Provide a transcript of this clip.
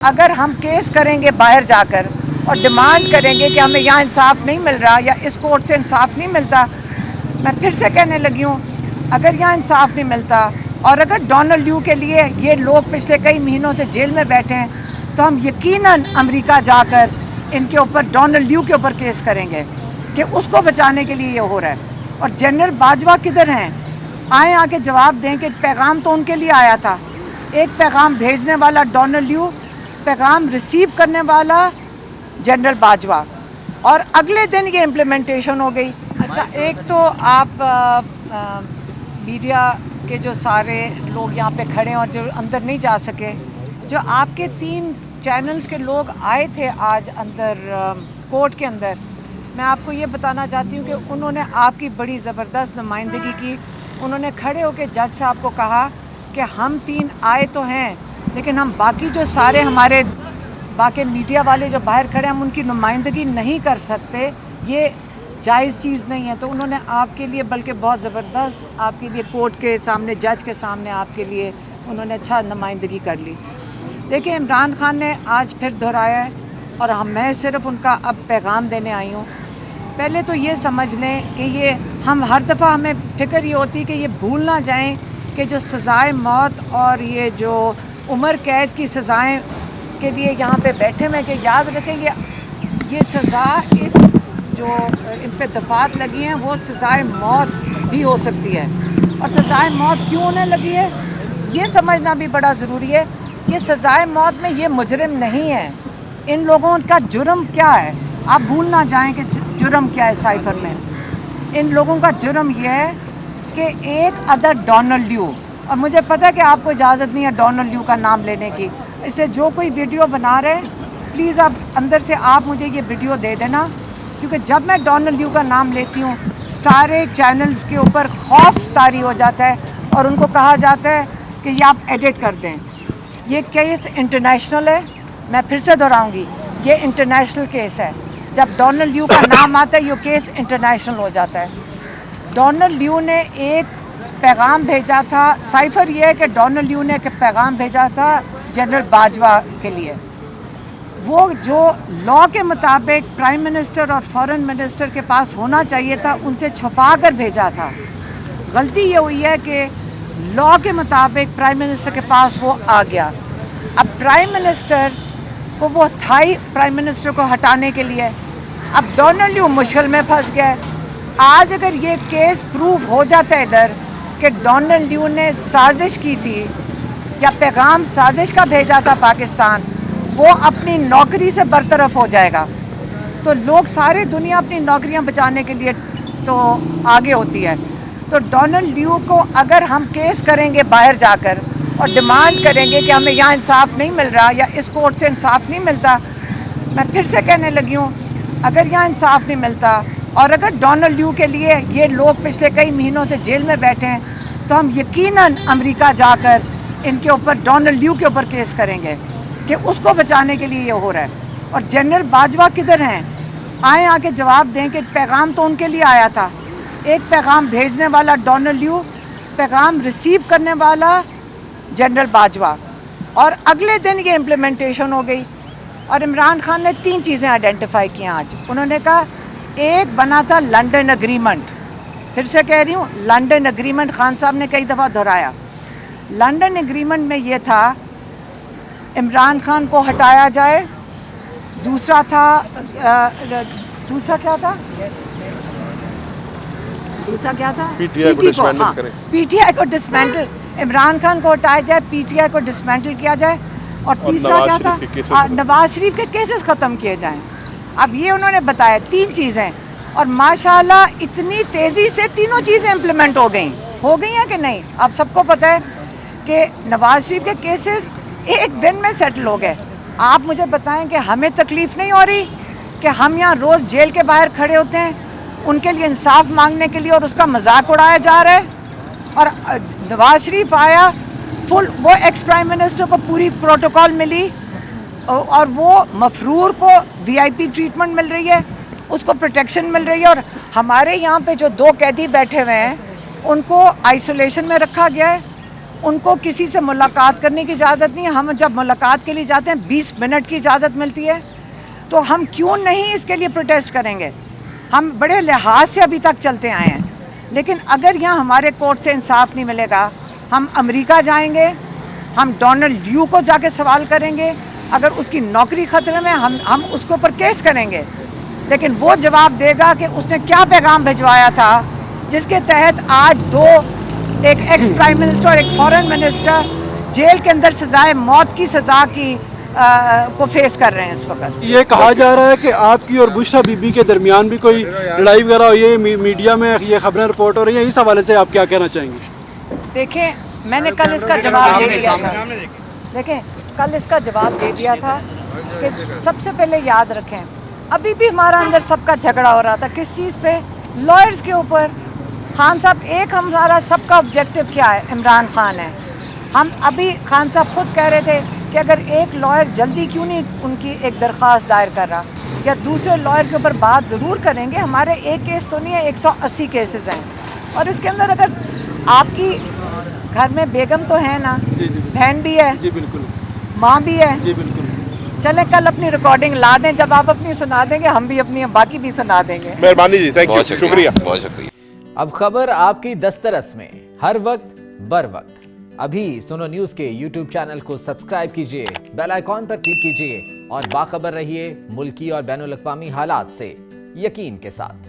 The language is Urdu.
اگر ہم کیس کریں گے باہر جا کر اور ڈیمانڈ کریں گے کہ ہمیں یہاں انصاف نہیں مل رہا یا اس کورٹ سے انصاف نہیں ملتا، میں پھر سے کہنے لگی ہوں، اگر یہاں انصاف نہیں ملتا اور اگر ڈونلڈ لیو کے لیے یہ لوگ پچھلے کئی مہینوں سے جیل میں بیٹھے ہیں تو ہم یقیناً امریکہ جا کر ان کے اوپر ڈونلڈ لیو کے اوپر کیس کریں گے کہ اس کو بچانے کے لیے یہ ہو رہا ہے۔ اور جنرل باجوہ کدھر ہیں؟ آئیں آ کے جواب دیں کہ پیغام تو ان کے لیے آیا تھا، ایک پیغام بھیجنے والا ڈونلڈ لیو، پیغام ریسیو کرنے والا جنرل باجوہ، اور اگلے دن یہ امپلیمنٹیشن ہو گئی۔ اچھا، ایک تو آپ میڈیا کے جو سارے لوگ یہاں پہ کھڑے ہیں اور جو اندر نہیں جا سکے، جو آپ کے 3 چینلز کے لوگ آئے تھے آج اندر کورٹ کے اندر، میں آپ کو یہ بتانا چاہتی ہوں کہ انہوں نے آپ کی بڑی زبردست نمائندگی کی۔ انہوں نے کھڑے ہو کے جج صاحب کو کہا کہ ہم 3 آئے تو ہیں لیکن ہم باقی جو سارے ہمارے باقی میڈیا والے جو باہر کھڑے ہیں ہم ان کی نمائندگی نہیں کر سکتے، یہ جائز چیز نہیں ہے۔ تو انہوں نے آپ کے لیے بلکہ بہت زبردست آپ کے لیے کورٹ کے سامنے، جج کے سامنے آپ کے لیے انہوں نے اچھا نمائندگی کر لی۔ دیکھیں، عمران خان نے آج پھر دہرایا ہے اور میں صرف ان کا اب پیغام دینے آئی ہوں۔ پہلے تو یہ سمجھ لیں کہ یہ ہم ہر دفعہ ہمیں فکر یہ ہوتی کہ یہ بھول نہ جائیں کہ جو سزائے موت اور یہ جو عمر قید کی سزائیں کے لیے یہاں پہ بیٹھے ہوئے، کہ یاد رکھیں یہ سزا اس جو ان پہ دفعات لگی ہیں وہ سزائے موت بھی ہو سکتی ہے۔ اور سزائے موت کیوں ہونے لگی ہے یہ سمجھنا بھی بڑا ضروری ہے کہ سزائے موت میں یہ مجرم نہیں ہے، ان لوگوں کا جرم کیا ہے۔ آپ بھول نہ جائیں کہ جرم کیا ہے سائفر میں۔ ان لوگوں کا جرم یہ ہے کہ ایک عدد ڈونلڈ لیو، اور مجھے پتہ ہے کہ آپ کو اجازت نہیں ہے ڈونلڈ لیو کا نام لینے کی، اس لیے جو کوئی ویڈیو بنا رہے پلیز آپ اندر سے آپ مجھے یہ ویڈیو دے دینا، کیونکہ جب میں ڈونلڈ لیو کا نام لیتی ہوں سارے چینلز کے اوپر خوف طاری ہو جاتا ہے اور ان کو کہا جاتا ہے کہ یہ آپ ایڈٹ کر دیں۔ یہ کیس انٹرنیشنل ہے، میں پھر سے دہراؤں گی، یہ انٹرنیشنل کیس ہے۔ جب ڈونلڈ لیو کا نام آتا ہے یہ کیس انٹرنیشنل ہو جاتا ہے۔ ڈونلڈ لیو نے ایک پیغام بھیجا تھا، سائفر یہ ہے کہ ڈونلڈ لیو نے ایک پیغام بھیجا تھا جنرل باجوہ کے لیے، وہ جو لاء کے مطابق پرائم منسٹر اور فارن منسٹر کے پاس ہونا چاہیے تھا ان سے چھپا کر بھیجا تھا۔ غلطی یہ ہوئی ہے کہ لاء کے مطابق پرائم منسٹر کے پاس وہ آ گیا۔ اب پرائم منسٹر کو وہ تھائی پرائم منسٹر کو ہٹانے کے لیے، اب ڈونلڈ لیو مشکل میں پھنس گیا ہے۔ آج اگر یہ کیس پروف ہو جاتا ہے ادھر کہ ڈونلڈ لیو نے سازش کی تھی یا پیغام سازش کا بھیجا تھا پاکستان، وہ اپنی نوکری سے برطرف ہو جائے گا۔ تو لوگ ساری دنیا اپنی نوکریاں بچانے کے لیے تو آگے ہوتی ہے۔ تو ڈونلڈ لیو کو اگر ہم کیس کریں گے باہر جا کر اور ڈیمانڈ کریں گے کہ ہمیں یہاں انصاف نہیں مل رہا یا اس کورٹ سے انصاف نہیں ملتا، میں پھر سے کہنے لگی ہوں، اگر یہاں انصاف نہیں ملتا اور اگر ڈونلڈ لیو کے لیے یہ لوگ پچھلے کئی مہینوں سے جیل میں بیٹھے ہیں تو ہم یقیناً امریکہ جا کر ان کے اوپر ڈونلڈ لیو کے اوپر کیس کریں گے کہ اس کو بچانے کے لیے یہ ہو رہا ہے۔ اور جنرل باجوہ کدھر ہیں؟ آئیں آ کے جواب دیں کہ پیغام تو ان کے لیے آیا تھا، ایک پیغام بھیجنے والا ڈونلڈ لیو، پیغام ریسیو کرنے والا جنرل باجوہ، اور اگلے دن یہ امپلیمنٹیشن ہو گئی۔ اور عمران خان نے 3 چیزیں آئیڈینٹیفائی کی آج۔ انہوں نے کہا ایک بنا تھا لنڈن اگریمنٹ، پھر سے کہہ رہی ہوں لنڈن اگریمنٹ، خان صاحب نے کئی دفعہ دہرایا۔ لنڈن اگریمنٹ میں یہ تھا عمران خان کو ہٹایا جائے، دوسرا کیا تھا پی ٹی آئی کو ڈسمینٹل، عمران خان کو ہٹایا جائے، پی ٹی آئی کو ڈسمینٹل کیا جائے، اور تیسرا کیا تھا نواز شریف کے کیسز ختم کیے جائیں۔ اب یہ انہوں نے بتایا 3 چیزیں، اور ماشاءاللہ اتنی تیزی سے تینوں چیزیں امپلیمنٹ ہو گئی ہیں کہ نہیں؟ آپ سب کو پتہ ہے کہ نواز شریف کے کیسز ایک دن میں سیٹل ہو گئے۔ آپ مجھے بتائیں کہ ہمیں تکلیف نہیں ہو رہی کہ ہم یہاں روز جیل کے باہر کھڑے ہوتے ہیں ان کے لیے انصاف مانگنے کے لیے اور اس کا مذاق اڑایا جا رہا ہے؟ اور نواز شریف آیا فل، وہ ایکس پرائم منسٹر کو پوری پروٹوکال ملی اور وہ مفرور کو وی آئی پی ٹریٹمنٹ مل رہی ہے، اس کو پروٹیکشن مل رہی ہے، اور ہمارے یہاں پہ جو 2 قیدی بیٹھے ہوئے ہیں ان کو آئسولیشن میں رکھا گیا ہے، ان کو کسی سے ملاقات کرنے کی اجازت نہیں ہے. ہم جب ملاقات کے لیے جاتے ہیں 20 منٹ کی اجازت ملتی ہے, تو ہم کیوں نہیں اس کے لیے پروٹیسٹ کریں گے؟ ہم بڑے لحاظ سے ابھی تک چلتے آئے ہیں, لیکن اگر یہاں ہمارے کورٹ سے انصاف نہیں ملے گا, ہم امریکہ جائیں گے, ہم ڈونلڈ لیو کو جا کے سوال کریں گے, اگر اس کی نوکری خطرے میں ہم اس کے اوپر کیس کریں گے, لیکن وہ جواب دے گا کہ اس نے کیا پیغام بھجوایا تھا جس کے تحت آج دو, ایک ایکس پرائم منسٹر اور ایک فارن منسٹر جیل کے اندر سزائے موت کی سزا کی کو فیس کر رہے ہیں اس وقت. یہ کہا جا رہا ہے کہ آپ کی اور بشریٰ بی بی کے درمیان بھی کوئی لڑائی وغیرہ ہوئی ہے, میڈیا میں یہ خبریں رپورٹ ہو رہی ہیں, اس حوالے سے آپ کیا کہنا چاہیں گے؟ دیکھیں, میں نے کل اس کا جواب دے دیا تھا. دیکھیں, کل اس کا جواب دے دیا تھا کہ سب سے پہلے یاد رکھیں, ابھی بھی ہمارا اندر سب کا جھگڑا ہو رہا تھا. کس چیز پہ؟ لائرز کے اوپر. خان صاحب, ایک ہمارا سب کا آبجیکٹو کیا ہے؟ عمران خان ہے. ہم ابھی خان صاحب خود کہہ رہے تھے کہ اگر ایک لائر جلدی کیوں نہیں ان کی ایک درخواست دائر کر رہا, یا دوسرے لائر کے اوپر بات ضرور کریں گے. ہمارے ایک کیس تو نہیں ہے, 180 کیسز ہیں, اور اس کے اندر اگر آپ کی گھر میں بیگم تو ہے نا, بہن بھی ہے, جی بالکل, ماں بھی ہے. جی بالکل. چلیں کل اپنی ریکارڈنگ لا دیں, جب آپ اپنی سنا دیں گے ہم بھی اپنی باقی بھی سنا دیں گے. مہربانی جی, تھینک یو, شکریہ, بہت شکریہ. اب خبر آپ کی دسترس میں, ہر وقت بر وقت. ابھی سنو نیوز کے یوٹیوب چینل کو سبسکرائب کیجئے, بیل آئیکن پر کلک کیجئے اور باخبر رہیے ملکی اور بین الاقوامی حالات سے یقین کے ساتھ.